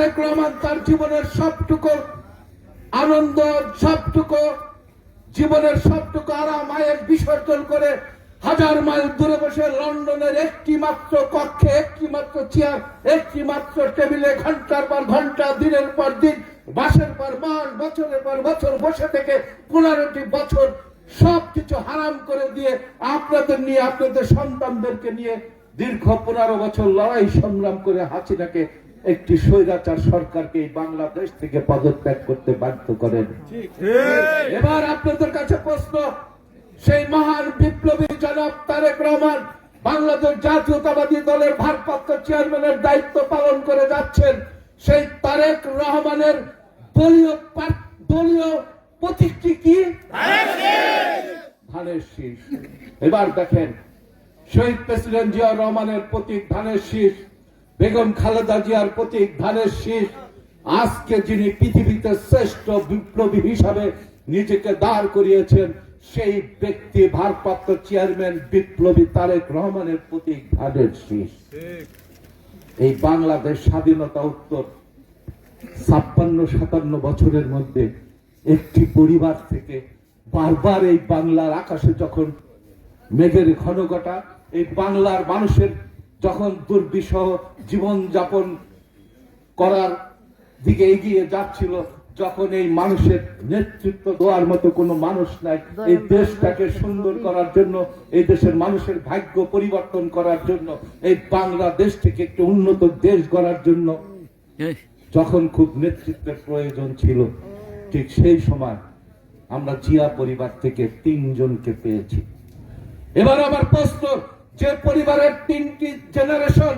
তারেক রহমান তার জীবনের সবটুকু আনন্দ, সবটুকু জীবনের সবটুকু আরাম আয়ের বিসর্জন করে হাজার মাইল দূরে বসে লন্ডনের একটি মাত্র কক্ষে, একটি মাত্র চেয়ার, একটি মাত্র টেবিলে ঘন্টার পর ঘন্টা, দিনের পর দিন, মাসের পর মাস, বছরের পর বছর বসে থেকে 15টি বছর সবকিছু হারাম করে দিয়ে আপনাদের নিয়ে, আপনাদের সন্তানদেরকে নিয়ে দীর্ঘ 15 বছর লড়াই সংগ্রাম করে হাসিনাকে, একটি স্বৈরাচার সরকারকে এই বাংলাদেশ থেকে পদত্যাগ করতে বাধ্য করেন। এবার আপনাদের কাছে প্রশ্ন, সেই মহান বিপ্লবী জনাব তারেক রহমান বাংলাদেশ জাতীয়তাবাদী দলের ভারপ্রাপ্ত চেয়ারম্যানের দায়িত্ব পালন করে যাচ্ছেন। সেই তারেক রহমানের দলীয় প্রতীকটি কি? ধানের শীষ। এবার দেখেন, শহীদ প্রেসিডেন্ট জিয়াউর রহমানের প্রতীক ধানের শীষ, বেগম খালেদা জিয়ার প্রতীক ধানের শীষ। আজকে যিনি পৃথিবীতে শ্রেষ্ঠ বিপ্লবী হিসাবে নিজেকে দাঁড় করিয়েছেন, সেই ব্যক্তি ভারপ্রাপ্ত চেয়ারম্যান বিপ্লবী তারেক রহমানের প্রতীক ধানের শীষ। এই বাংলাদেশ স্বাধীনতা উত্তর 56-57 বছরের মধ্যে একটি পরিবার থেকে বারবার এই বাংলার আকাশে যখন মেঘের ঘনঘটা, এই বাংলার মানুষের যখন দুর্বিষহ জীবন যাপন করার দিকে এগিয়ে যাচ্ছিল, যখন এই মানুষের নেতৃত্ব দেওয়ার মতো কোনো মানুষ নাই, এই দেশটাকে সুন্দর করার জন্য, এই দেশের মানুষের ভাগ্য পরিবর্তন করার জন্য, এই বাংলাদেশ থেকে একটি উন্নত দেশ গড়ার জন্য যখন খুব নেতৃত্বের প্রয়োজন ছিল, ঠিক সেই সময় আমরা জিয়া পরিবার থেকে 3 জনকে পেয়েছি। এবার আমার প্রশ্ন, যে পরিবারের 3টি জেনারেশন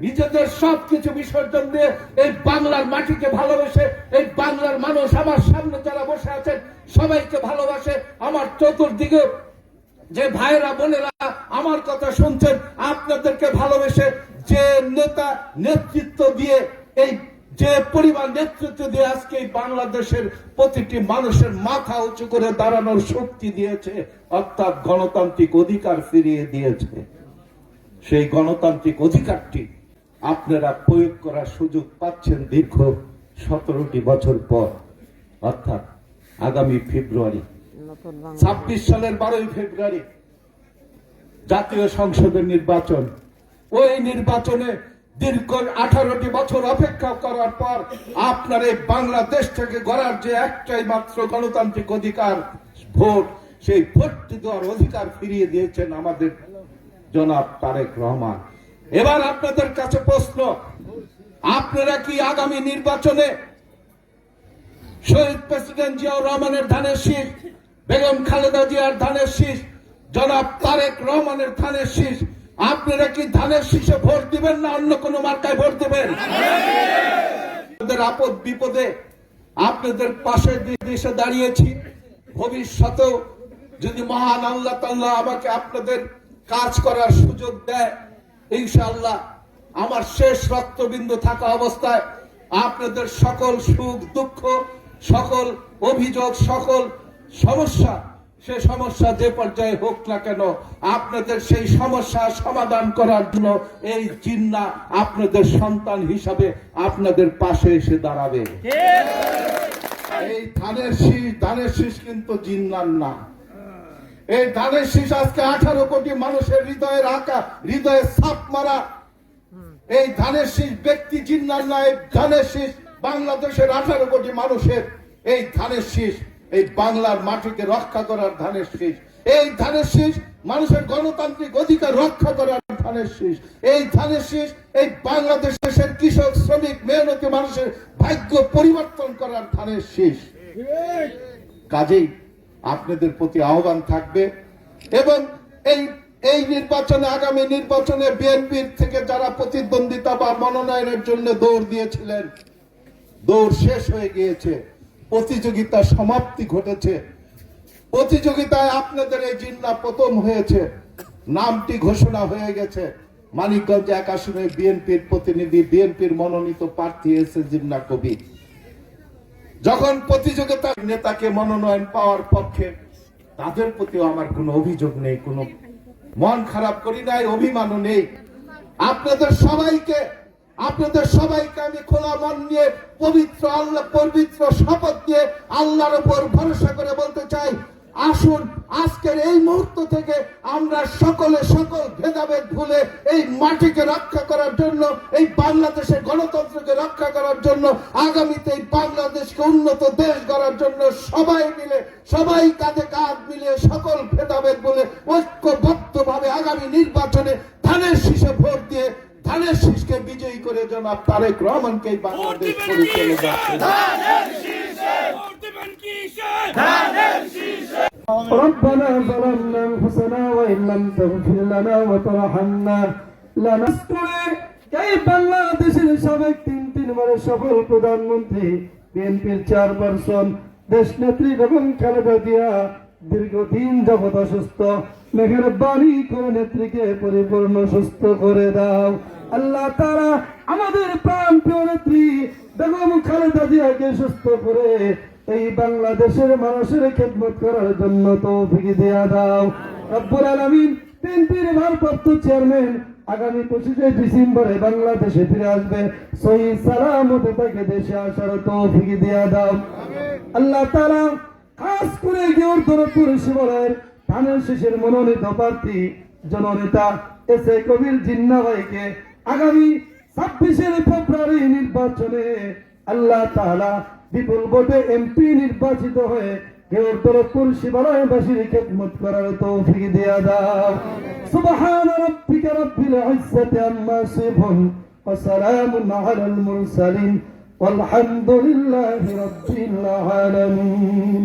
নিজেদের সবকিছু বিসর্জন দিয়ে এই বাংলার মাটিকে ভালোবাসে, এই বাংলার মানুষ আমার সামনে যারা বসে আছেন সবাইকে ভালোবাসে, আমার চতুর্দিকে যে ভাইরা বোনেরা আমার কথা শুনছেন আপনাদেরকে ভালোবেসে, যে নেতা নেতৃত্ব দিয়ে, এই যে পরিবার নেতৃত্ব দিয়ে আজকে এই বাংলাদেশের প্রতিটি মানুষের মাথা উঁচু করে দাঁড়ানোর শক্তি দিয়েছে, অর্থাৎ গণতান্ত্রিক অধিকার ফিরিয়ে দিয়েছে, সেই গণতান্ত্রিক অধিকারটি আপনারা প্রয়োগ করার সুযোগ পাচ্ছেন দীর্ঘ 17টি বছর পর, অর্থাৎ আগামী ফেব্রুয়ারি 26 সালের 12ই ফেব্রুয়ারি জাতীয় সংসদের নির্বাচন। ওই নির্বাচনে দীর্ঘ 18টি বছর অপেক্ষা করার পর আপনার এই বাংলাদেশ থেকে গড়ার যে একটাই মাত্র গণতান্ত্রিক অধিকার ভোট, সেই ভোটটি দেওয়ার অধিকার ফিরিয়ে দিয়েছেন আমাদের জনাব তারেক রহমান। এবার আপনাদের কাছে প্রশ্ন, আপনারা কি আগামী নির্বাচনে শহীদ প্রেসিডেন্ট জিয়াউর রহমানের ধানের শীষ, বেগম খালেদা জিয়ার ধানের শীষ, জনাব তারেক রহমানের ধানের শীষ, আপনারা কি ধানের শীষে ভোট দিবেন না অন্য কোন মার্কায় ভোট দিবেন? আপনাদের আপদ বিপদে আপনাদের পাশে এসে দাঁড়িয়েছি। ভবিষ্যতেও যদি মহান আল্লাহ তাআলা আমাকে আপনাদের কাজ করার সুযোগ দেয়, ইনশাআল্লাহ আমার শেষ রক্তবিন্দু থাকা অবস্থায় আপনাদের সকল সুখ দুঃখ, সকল অভিযোগ, সকল সমস্যা, সে সমস্যা যে পর্যায়ে হোক না কেন, আপনাদের সেই সমস্যা সমাধান করার জন্য এই জিন্নাহ আপনাদের সন্তান হিসাবে আপনাদের পাশে এসে দাঁড়াবে। এই ধানের শীষ কিন্তু জিন্নাহর না। এই ধানের শীষ আজকে 18 কোটি মানুষের হৃদয়ের আঁকা, হৃদয়ে ছাপ মারা এই ধানের শীষ ব্যক্তি জিন্নাহর না। এই ধানের শীষ বাংলাদেশের 18 কোটি মানুষের, এই ধানের শীষ এই বাংলার মাটিকে রক্ষা করার ধানের শীষ, এই ধানের শীষ মানুষের গণতান্ত্রিক অধিকার রক্ষা করার ধানের শীষ, এই ধানের শীষ এই বাংলাদেশের কৃষক, শ্রমিক, মেহনতি মানুষের ভাগ্য পরিবর্তন করার ধানের শীষ। কাজেই আপনাদের প্রতি আহ্বান থাকবে, এবং এই নির্বাচনে, আগামী নির্বাচনে বিএনপির থেকে যারা প্রতিদ্বন্দ্বিতা বা মনোনয়নের জন্য দৌড় দিয়েছিলেন, দৌড় শেষ হয়ে গিয়েছে, প্রতিযোগিতা সমাপ্তি ঘটেছে। প্রতিযোগিতায় আপনাদের এই জিন্নাহ প্রথম হয়েছে, নামটি ঘোষণা হয়ে গেছে। মানিকগঞ্জ 1 আসনে বিএনপির প্রতিনিধি, বিএনপির মনোনীত প্রার্থী এসে জিন্নাহ কবির। যখন প্রতিযোগিতার নেতাকে মনোনয়ন পাওয়ার পক্ষে, তাদের প্রতিও আমার কোনো অভিযোগ নেই, কোনো মন খারাপ করি নাই, অভিমানও নেই। আপনাদের সবাইকে আপনাদের সবাইকে আমি খোলা মন নিয়ে পবিত্র শপথ দিয়ে আল্লাহর উপর ভরসা করে বলতে চাই, আসুন আজকের এই মুহূর্ত থেকে আমরা সকল ভেদাভেদ ভুলে এই মাটিকে রক্ষা করার জন্য, এই বাংলাদেশের গণতন্ত্রকে রক্ষা করার জন্য, আগামীতে এই বাংলাদেশকে উন্নত দেশ গড়ার জন্য সবাই কাঁধে কাঁধ মিলিয়ে সকল ভেদাভেদ বলে ঐক্যবদ্ধভাবে আগামী নির্বাচনে ধানের শীষে ভোট দিয়ে ধানের শীষকে বিজয়ী করে জনাব তারেক রহমানকে বাংলাদেশ পরিচালনা ربنا ظلمنا انفسنا وان لم تغفر لنا وترحمنا لنسكن এই বাংলাদেশের সাবেক তিনবারের সফল প্রধানমন্ত্রী বিএনপির চেয়ারপারসন দেশ নেত্রী বেগম খালেদা জিয়া দীর্ঘদিন যাবৎ অসুস্থ, মেহেরবানি করে নেত্রীকে পরিপূর্ণ সুস্থ করে দাও আল্লাহ তাআলা। আমাদের প্রাণ প্রিয় নেত্রী বেগম খালেদা জিয়াকে সুস্থ করে এই বাংলাদেশের মানুষের খেদমত করার জন্য তৌফিক দিয়া দাও রব্বুল আলামিন। বিএনপির ভারপ্রাপ্ত চেয়ারম্যান আগামী 25শে ডিসেম্বরে বাংলাদেশে ফিরে আসবে, সহি সালামতে তাকে দেশে আসার তৌফিক দিয়া দাও আল্লাহ তাআলা। খাস করে গিয়রদরপুর শিবরের ধানের শীষের মনোনীত প্রার্থী জননেতা এস এ কবির জিন্না ভাইকে আগামী 26শে ফেব্রুয়ারি নির্বাচনে আল্লাহ তাআলা বিপুল ভোটে এমপি নির্বাচিত হয়ে গিয়রদরপুর শিবালয়বাসীর খেদমত করার তৌফিক দিয়া দাও। সুবহান রাব্বিকা রাব্বিল ইজ্জাতি আম্মা ইয়াসিফুন ওয়া সালামুন আলাল মুরসালিন ওয়ালহামদুলিল্লাহি রাব্বিল আলামিন।